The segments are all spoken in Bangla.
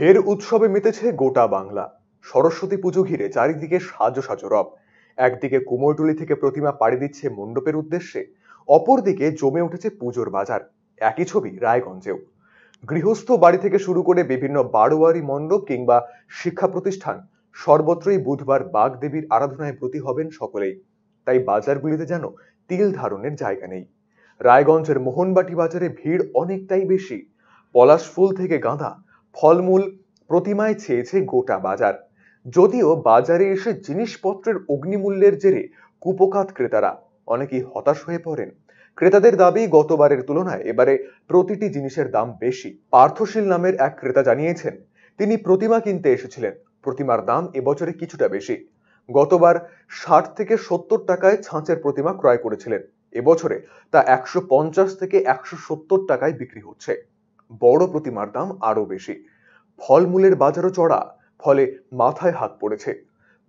ফের উৎসবে মেতেছে গোটা বাংলা। সরস্বতী পুজো ঘিরে চারিদিকে সাজো সাজো রব। একদিকে কুমোরটুলি থেকে প্রতিমা পাড়ি দিচ্ছে মণ্ডপের উদ্দেশ্যে, অপরদিকে জমে উঠেছে পুজোর বাজার। একই ছবি রায়গঞ্জেও। গৃহস্থ বাড়ি থেকে শুরু করে বিভিন্ন বারোয়ারি মণ্ডপ কিংবা শিক্ষা প্রতিষ্ঠান, সর্বত্রই বুধবার বাগদেবীর আরাধনায় ব্রতী হবেন সকলেই। তাই বাজারগুলিতে যেন তিল ধারণের জায়গা নেই। রায়গঞ্জের মোহনবাটি বাজারে ভিড় অনেকটাই বেশি। পলাশ ফুল থেকে গাঁদা, ফলমূল, প্রতিমায় ছেয়েছে গোটা বাজার। যদিও বাজারে এসে জিনিসপত্রের অগ্নিমূল্যের জেরে কুপোকাত ক্রেতারা, অনেকেই হতাশ হয়ে পড়েন। ক্রেতাদের দাবি, গতবারের তুলনায় এবারে প্রতিটি জিনিসের দাম বেশি। পার্থশীল নামের এক ক্রেতা জানিয়েছেন, তিনি প্রতিমা কিনতে এসেছিলেন, প্রতিমার দাম এবছরে কিছুটা বেশি। গতবার ৬০ থেকে ৭০ টাকায় ছাঁচের প্রতিমা ক্রয় করেছিলেন, এবছরে তা ১৫০ থেকে ১৭০ টাকায় বিক্রি হচ্ছে। বড় প্রতিমার দাম আরো বেশি। ফলমূলের বাজারও চড়া, ফলে মাথায় হাত পড়েছে।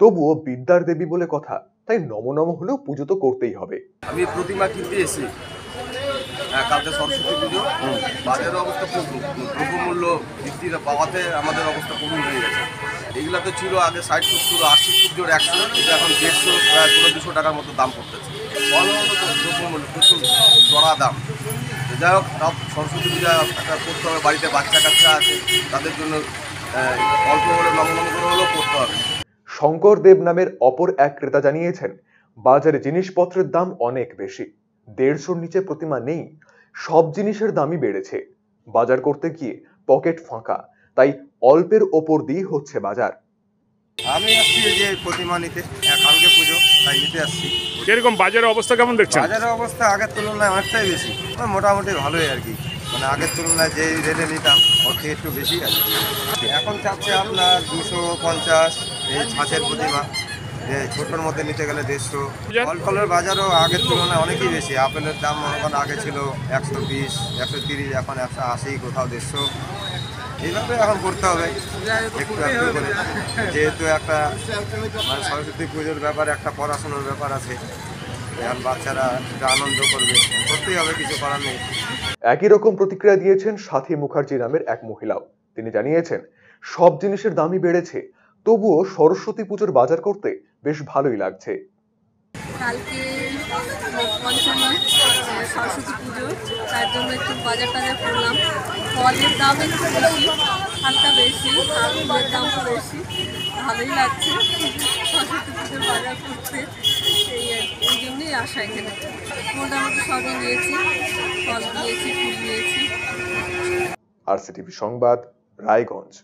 তবুও বিদ্যার দেবী বলে কথা, তাই নম হলেও পুজো তো করতেই হবে। আমি প্রতিমা কিনতে এসেছি, কালকে সরস্বতী পুজো। বাজারের অবস্থা খুব দ্রব্যমূল্য বৃদ্ধি পাওয়াতে আমাদের অবস্থা কঠিন হয়ে গেছে। এগুলা তো ছিল আগে ৬০ ৭০, ৮০ সূর্যর ১০০, এটা এখন ১৫০, প্রায় ২০০ টাকার মতো দাম পড়তেছে। দ্রব্যমূল্য প্রচুর চড়া দাম। যাই হোক, সব সরস্বতী পূজা একটা করতে হবে, বাড়িতে বাচ্চা কাচ্চা আছে, তাদের জন্য অল্প হলে নম করে হলেও করতে হবে। শঙ্কর দেব নামের অপর এক ক্রেতা জানিয়েছেন, বাজারে জিনিসপত্রের দাম অনেক বেশি। ১৫০-র নিচে প্রতিমা নেই। সব জিনিসের দামই বেড়েছে। বাজার করতে গিয়ে পকেট ফাঁকা, তাই অল্পের ওপর দিয়ে হচ্ছে বাজার। আমি আসছি এই যে প্রতিমা নিতে, কালকে পুজো, তাই নিতে আসছি। কিরকম বাজারের অবস্থা কেমন দেখছেন? বাজারের অবস্থা আগের তুলনায় অনেকটাই বেশি, মোটামুটি ভালোই আর কি। মানে আগের তুলনায় যে রেটে নিতাম ওর থেকে একটু বেশি আছে। এখন চাচ্ছে আপনার ২৫০ এই ছাঁচের প্রতিমা, যে ছোটোর মধ্যে নিতে গেলে ১৫০। ফল ফলের বাজারও আগের তুলনায় অনেকই বেশি। আপেলের দাম মনে করেন আগে ছিল ১২০, ১৩০, এখন ১৮০, কোথাও ১৫০। এইভাবে এখন করতে হবে একটু একটু করে, যেহেতু একটা মানে সরস্বতী পুজোর ব্যাপার, একটা পড়াশোনার ব্যাপার আছে। এখন বাচ্চারা একটু আনন্দ করবে, করতেই হবে, কিছু করার নেই। একই রকম প্রতিক্রিয়া দিয়েছেন সাথী মুখার্জি নামের এক মহিলাও। তিনি জানিয়েছেন, সব জিনিসের দামই বেড়েছে, তবুও সরস্বতী পুজোর বাজার করতে বেশ ভালোই লাগছে। কালকে পঞ্চমী সরস্বতী পুজো, তার জন্য একটু বাজার টাজার করলাম। ফলের দাম একটু বেশি, হালকা বেশি, ফুলের দামও বেশি। ভালোই লাগছে সরস্বতী পুজোর বাজার করতে, এই জন্যই আসা এখানে। মোটামুটি সবই নিয়েছি, ফল নিয়েছি, ফুল নিয়েছি। RCTV সংবাদ, রায়গঞ্জ।